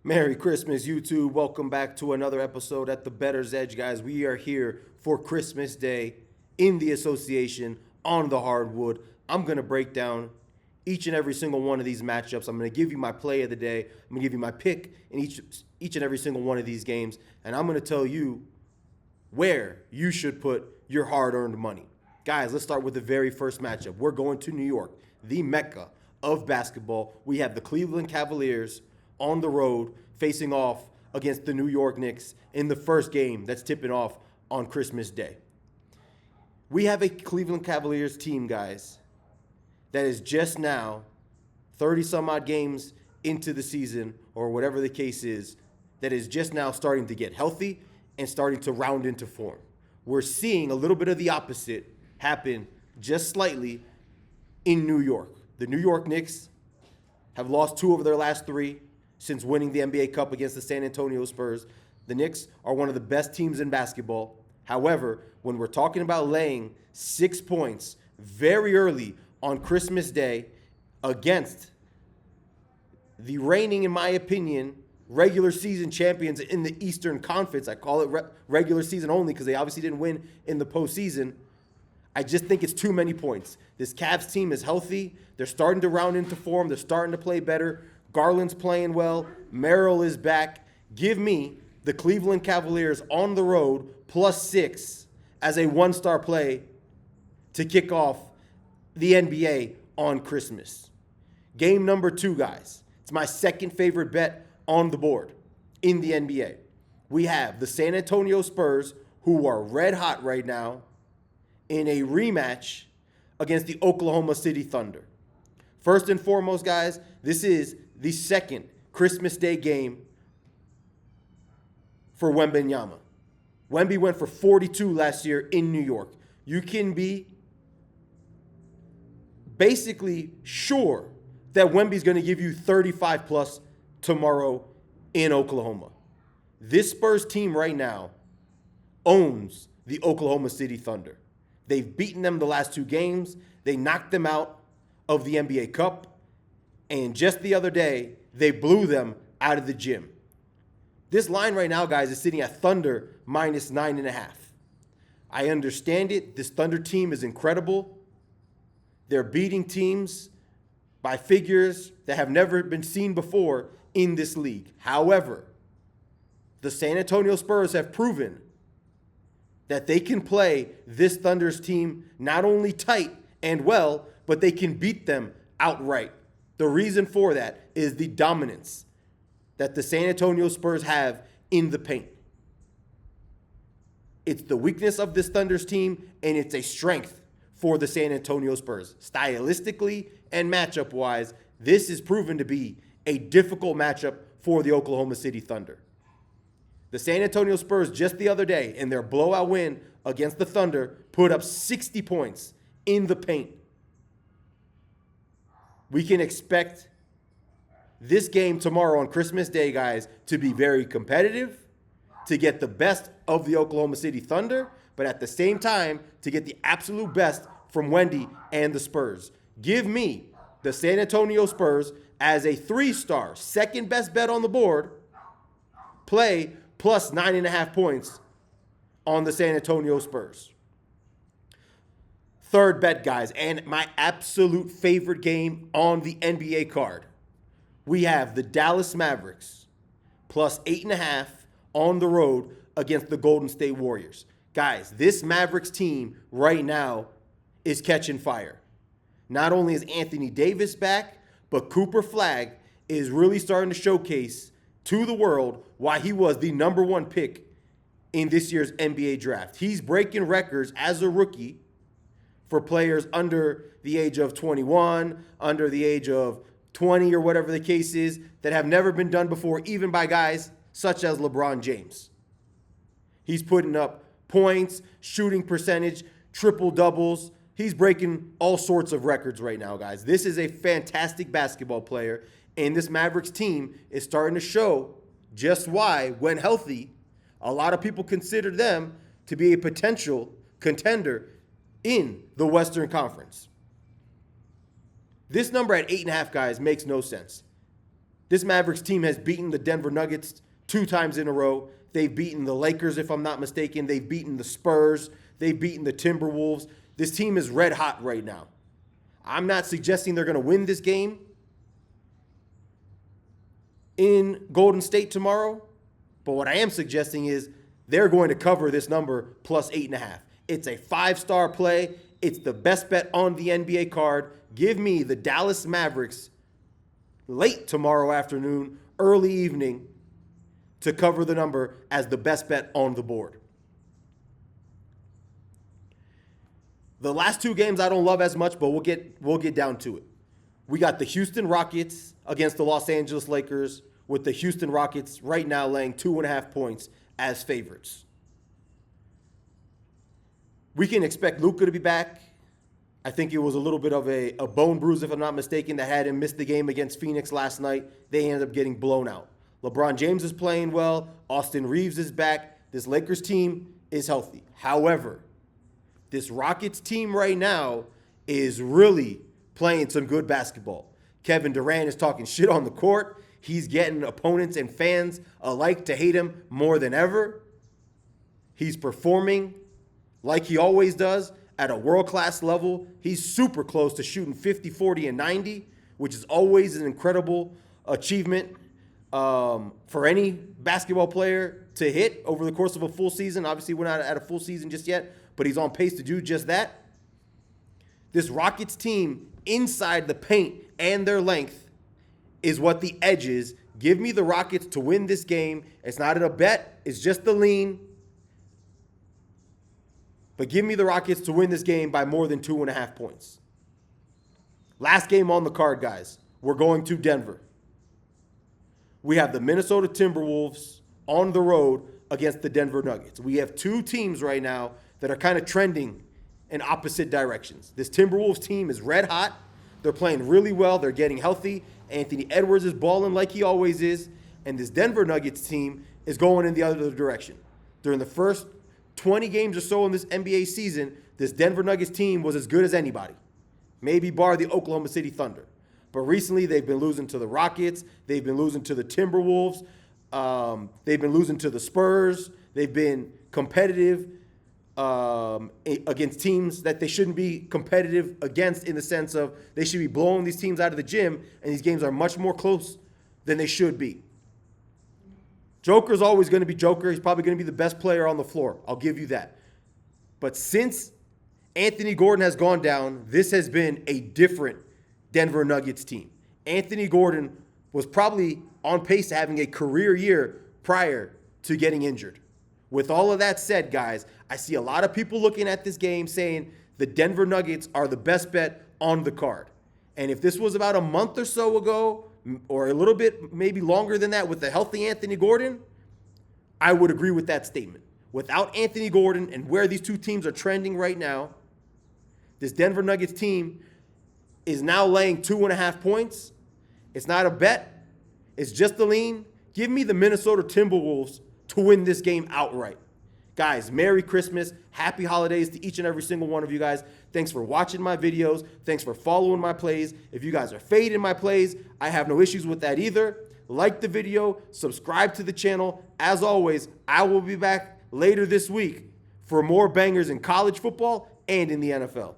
Merry Christmas, YouTube. Welcome back to another episode at the Bettors Edge, guys. We are here for Christmas Day in the association on the hardwood. I'm going to break down each and every single one of these matchups. I'm going to give you my play of the day. I'm going to give you my pick in each and every single one of these games. And I'm going to tell you where you should put your hard-earned money. Guys, let's start with the very first matchup. We're going to New York, the Mecca of basketball. We have the Cleveland Cavaliers on the road facing off against the New York Knicks in the first game that's tipping off on Christmas Day. We have a Cleveland Cavaliers team, guys, that is just now 30-some-odd games into the season, or whatever the case is, that is just now starting to get healthy and starting to round into form. We're seeing a little bit of the opposite happen just slightly in New York. The New York Knicks have lost 2 of their last 3 since winning the NBA Cup against the San Antonio Spurs. The Knicks are one of the best teams in basketball. However, when we're talking about laying 6 points very early on Christmas Day against the reigning, in my opinion, regular season champions in the Eastern Conference, I call it regular season only because they obviously didn't win in the postseason, I just think it's too many points. This Cavs team is healthy. They're starting to round into form. They're starting to play better. Garland's playing well. Merrill is back. Give me the Cleveland Cavaliers on the road +6 as a one-star play to kick off the NBA on Christmas. Game number 2, guys. It's my second favorite bet on the board in the NBA. We have the San Antonio Spurs, who are red hot right now, in a rematch against the Oklahoma City Thunder. First and foremost, guys, this is the second Christmas Day game for Wembanyama. Wemby went for 42 last year in New York. You can be basically sure that Wemby's going to give you 35 plus tomorrow in Oklahoma. This Spurs team right now owns the Oklahoma City Thunder. They've beaten them the last 2 games. They knocked them out of the NBA Cup. And just the other day, they blew them out of the gym. This line right now, guys, is sitting at Thunder -9.5. I understand it. This Thunder team is incredible. They're beating teams by figures that have never been seen before in this league. However, the San Antonio Spurs have proven that they can play this Thunder's team not only tight and well, but they can beat them outright. The reason for that is the dominance that the San Antonio Spurs have in the paint. It's the weakness of this Thunder's team, and it's a strength for the San Antonio Spurs. Stylistically and matchup-wise, this is proven to be a difficult matchup for the Oklahoma City Thunder. The San Antonio Spurs just the other day, in their blowout win against the Thunder, put up 60 points in the paint. We can expect this game tomorrow on Christmas Day, guys, to be very competitive, to get the best of the Oklahoma City Thunder, but at the same time, to get the absolute best from Wendy and the Spurs. Give me the San Antonio Spurs as a 3-star, second best bet on the board, play +9.5 points on the San Antonio Spurs. Third bet, guys, and my absolute favorite game on the NBA card. We have the Dallas Mavericks +8.5 on the road against the Golden State Warriors. Guys, this Mavericks team right now is catching fire. Not only is Anthony Davis back, but Cooper Flagg is really starting to showcase to the world why he was the number 1 pick in this year's NBA draft. He's breaking records as a rookie for players under the age of 21, under the age of 20, or whatever the case is, that have never been done before, even by guys such as LeBron James. He's putting up points, shooting percentage, triple doubles. He's breaking all sorts of records right now, guys. This is a fantastic basketball player, and this Mavericks team is starting to show just why, when healthy, a lot of people consider them to be a potential contender in the Western Conference. This number at 8.5, guys, makes no sense. This Mavericks team has beaten the Denver Nuggets 2 times in a row. They've beaten the Lakers, if I'm not mistaken. They've beaten the Spurs. They've beaten the Timberwolves. This team is red hot right now. I'm not suggesting they're going to win this game in Golden State tomorrow, but what I am suggesting is they're going to cover this number plus 8.5. It's a 5-star play. It's the best bet on the NBA card. Give me the Dallas Mavericks late tomorrow afternoon, early evening, to cover the number as the best bet on the board. The last 2 games I don't love as much, but we'll get down to it. We got the Houston Rockets against the Los Angeles Lakers, with the Houston Rockets right now laying 2.5 points as favorites. We can expect Luka to be back. I think it was a little bit of a bone bruise, if I'm not mistaken, that had him miss the game against Phoenix last night. They ended up getting blown out. LeBron James is playing well. Austin Reeves is back. This Lakers team is healthy. However, this Rockets team right now is really playing some good basketball. Kevin Durant is talking shit on the court. He's getting opponents and fans alike to hate him more than ever. He's performing like he always does at a world-class level. He's super close to shooting 50, 40, and 90, which is always an incredible achievement for any basketball player to hit over the course of a full season. Obviously, we're not at a full season just yet, but he's on pace to do just that. This Rockets team, inside the paint and their length, is what the edge is. Give me the Rockets to win this game. It's not a bet. It's just the lean. But give me the Rockets to win this game by more than 2.5 points. Last game on the card, guys. We're going to Denver. We have the Minnesota Timberwolves on the road against the Denver Nuggets. We have 2 teams right now that are kind of trending in opposite directions. This Timberwolves team is red hot. They're playing really well. They're getting healthy. Anthony Edwards is balling like he always is. And this Denver Nuggets team is going in the other direction. During the first 20 games or so in this NBA season, this Denver Nuggets team was as good as anybody. Maybe bar the Oklahoma City Thunder. But recently they've been losing to the Rockets. They've been losing to the Timberwolves. They've been losing to the Spurs. They've been competitive against teams that they shouldn't be competitive against, in the sense of they should be blowing these teams out of the gym, and these games are much more close than they should be. Joker's always going to be Joker. He's probably going to be the best player on the floor. I'll give you that. But since Anthony Gordon has gone down, this has been a different Denver Nuggets team. Anthony Gordon was probably on pace to having a career year prior to getting injured. With all of that said, guys, I see a lot of people looking at this game saying the Denver Nuggets are the best bet on the card. And if this was about a month or so ago, or a little bit maybe longer than that, with a healthy Anthony Gordon, I would agree with that statement. Without Anthony Gordon and where these 2 teams are trending right now, this Denver Nuggets team is now laying 2.5 points. It's not a bet. It's just a lean. Give me the Minnesota Timberwolves to win this game outright. Guys, Merry Christmas. Happy holidays to each and every single one of you guys. Thanks for watching my videos. Thanks for following my plays. If you guys are fading my plays, I have no issues with that either. Like the video, subscribe to the channel. As always, I will be back later this week for more bangers in college football and in the NFL.